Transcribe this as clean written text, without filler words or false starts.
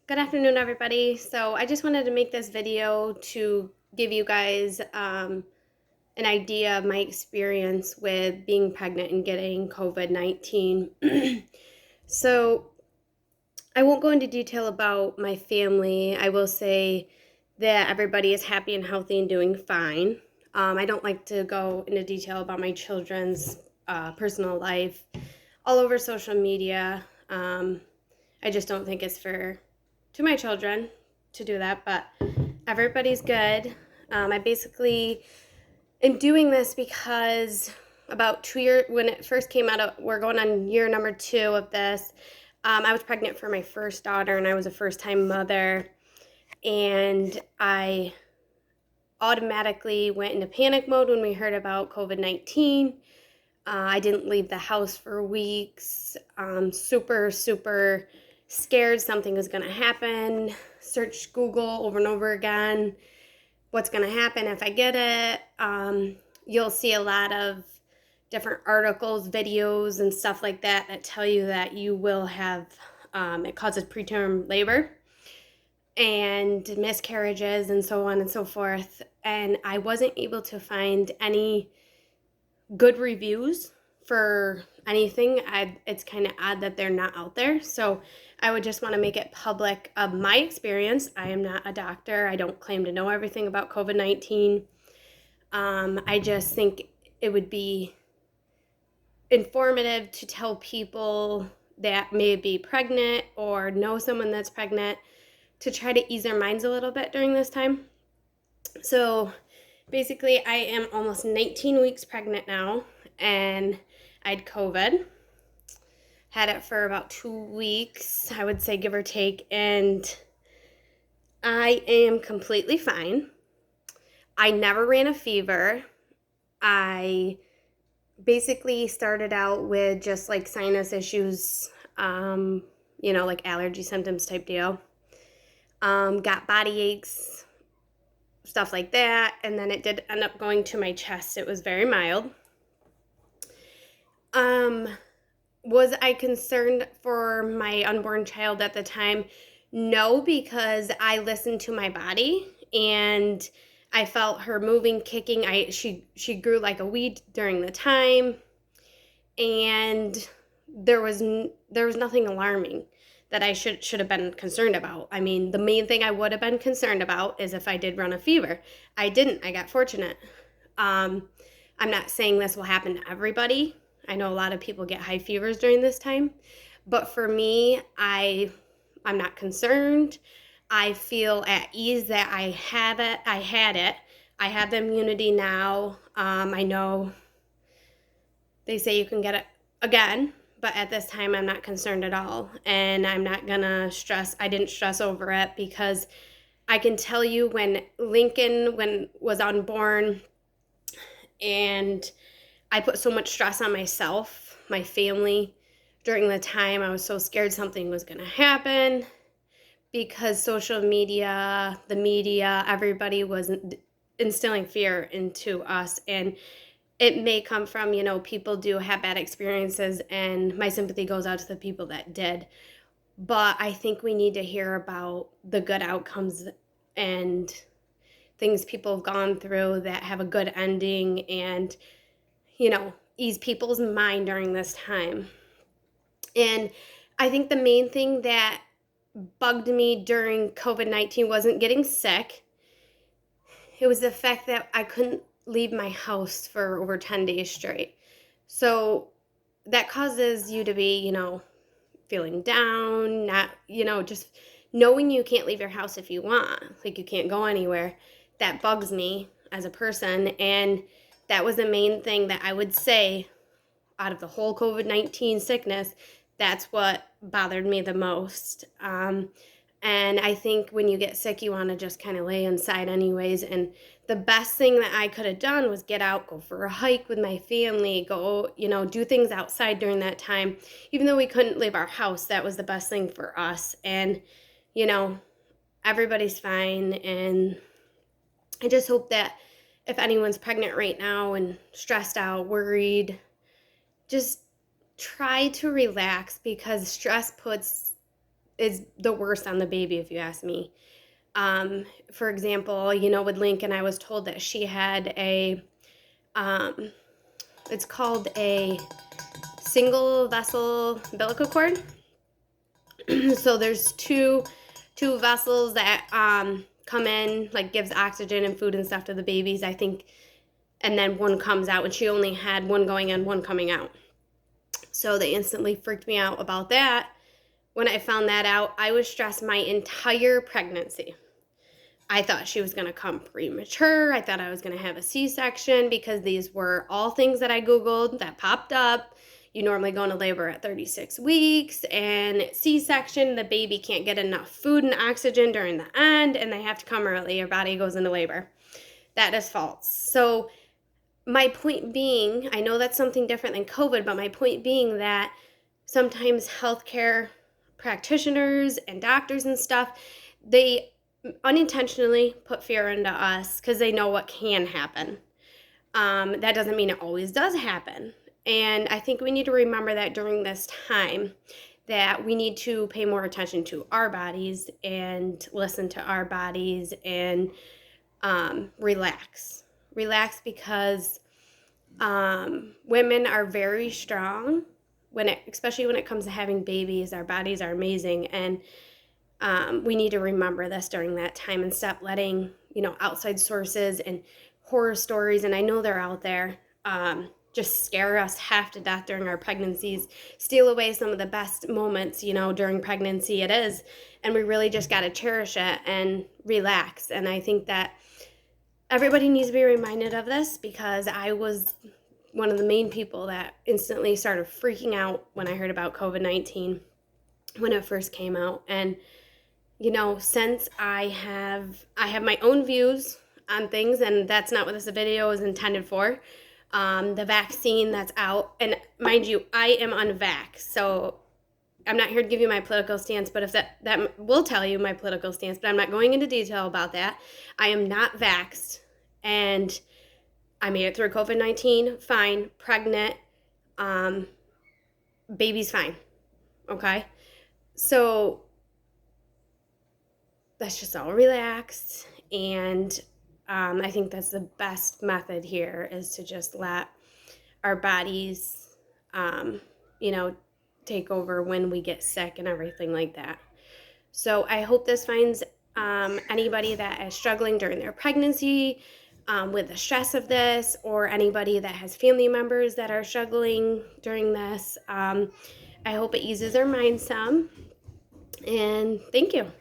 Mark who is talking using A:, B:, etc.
A: Good afternoon, everybody. So I just wanted to make this video to give you guys an idea of my experience with being pregnant and getting COVID-19. So I won't go into detail about my family. I will say that everybody is happy and healthy and doing fine. I don't like to go into detail about my children's personal life all over social media. I just don't think it's fair to my children to do that, but everybody's good. I basically am doing this because about 2 years, when it first came out, we're going on year number 2 of this. I was pregnant for my first daughter, and I was a first-time mother, and I automatically went into panic mode when we heard about COVID-19. I didn't leave the house for weeks. Super, super scared something was going to happen. Searched Google over and over again. What's going to happen if I get it? You'll see a lot of different articles, videos, and stuff like that that tell you that you will have, it causes preterm labor and miscarriages and so on and so forth. And I wasn't able to find any good reviews for anything. It's kind of odd that they're not out there. So I would just want to make it public of my experience. I am not a doctor. I don't claim to know everything about COVID-19. I just think it would be informative to tell people that may be pregnant or know someone that's pregnant to try to ease their minds a little bit during this time. So basically, I am almost 19 weeks pregnant now, and I had COVID. Had it for about 2 weeks, I would say, give or take, and I am completely fine. I never ran a fever. I basically started out with just like sinus issues, like allergy symptoms type deal. Got body aches, stuff like that, and then it did end up going to my chest. It was very mild. Was I concerned for my unborn child at the time? No, because I listened to my body and I felt her moving, kicking. She grew like a weed during the time, and there was nothing alarming that I should have been concerned about. I mean, the main thing I would have been concerned about is if I did run a fever. I didn't. I got fortunate. I'm not saying this will happen to everybody. I know a lot of people get high fevers during this time, but for me, I'm not concerned. I feel at ease that I have it. I had it. I have the immunity now. I know they say you can get it again, but at this time, I'm not concerned at all. And I'm not gonna stress. I didn't stress over it because I can tell you when Lincoln was unborn, and I put so much stress on myself, my family, during the time. I was so scared something was going to happen because social media, the media, everybody was instilling fear into us. And it may come from, people do have bad experiences, and my sympathy goes out to the people that did. But I think we need to hear about the good outcomes and things people have gone through that have a good ending, and ease people's mind during this time. And I think the main thing that bugged me during COVID-19 wasn't getting sick. It was the fact that I couldn't leave my house for over 10 days straight. So that causes you to be, feeling down, not, just knowing you can't leave your house if you want, like you can't go anywhere. That bugs me as a person. And that was the main thing that I would say out of the whole COVID-19 sickness. That's what bothered me the most. And I think when you get sick, you want to just kind of lay inside anyways. And the best thing that I could have done was get out, go for a hike with my family, go, do things outside during that time. Even though we couldn't leave our house, that was the best thing for us. And, everybody's fine. And I just hope that if anyone's pregnant right now and stressed out, worried, just try to relax, because stress puts is the worst on the baby, if you ask me. For example, with Lincoln, I was told that she had um, it's called a single vessel umbilical cord. So there's two vessels that come in, like gives oxygen and food and stuff to the babies, I think, and then one comes out, and she only had one going in, one coming out. So they instantly freaked me out about that. When I found that out, I was stressed my entire pregnancy. I thought she was going to come premature. I thought I was going to have a C-section, because these were all things that I Googled that popped up. You normally go into labor at 36 weeks, and C-section, the baby can't get enough food and oxygen during the end, and they have to come early. Your body goes into labor. That is false. So my point being, I know that's something different than COVID, but my point being that sometimes healthcare practitioners and doctors and stuff, they unintentionally put fear into us because they know what can happen. That doesn't mean it always does happen. And I think we need to remember that during this time, that we need to pay more attention to our bodies and listen to our bodies and relax. Relax, because women are very strong especially when it comes to having babies. Our bodies are amazing, and we need to remember this during that time and stop letting outside sources and horror stories, and I know they're out there, just scare us half to death during our pregnancies, steal away some of the best moments during pregnancy. It is, and we really just got to cherish it and relax. And I think that everybody needs to be reminded of this, because I was one of the main people that instantly started freaking out when I heard about COVID-19 when it first came out. And since I have my own views on things, and that's not what this video is intended for. The vaccine that's out, and mind you, I am unvaxxed, so I'm not here to give you my political stance, but if that will tell you my political stance, but I'm not going into detail about that. I am not vaxxed, and I made it through COVID-19 fine, pregnant, baby's fine, okay? So let's just all relax, and I think that's the best method here, is to just let our bodies, take over when we get sick and everything like that. So I hope this finds anybody that is struggling during their pregnancy with the stress of this, or anybody that has family members that are struggling during this. I hope it eases their mind some. And thank you.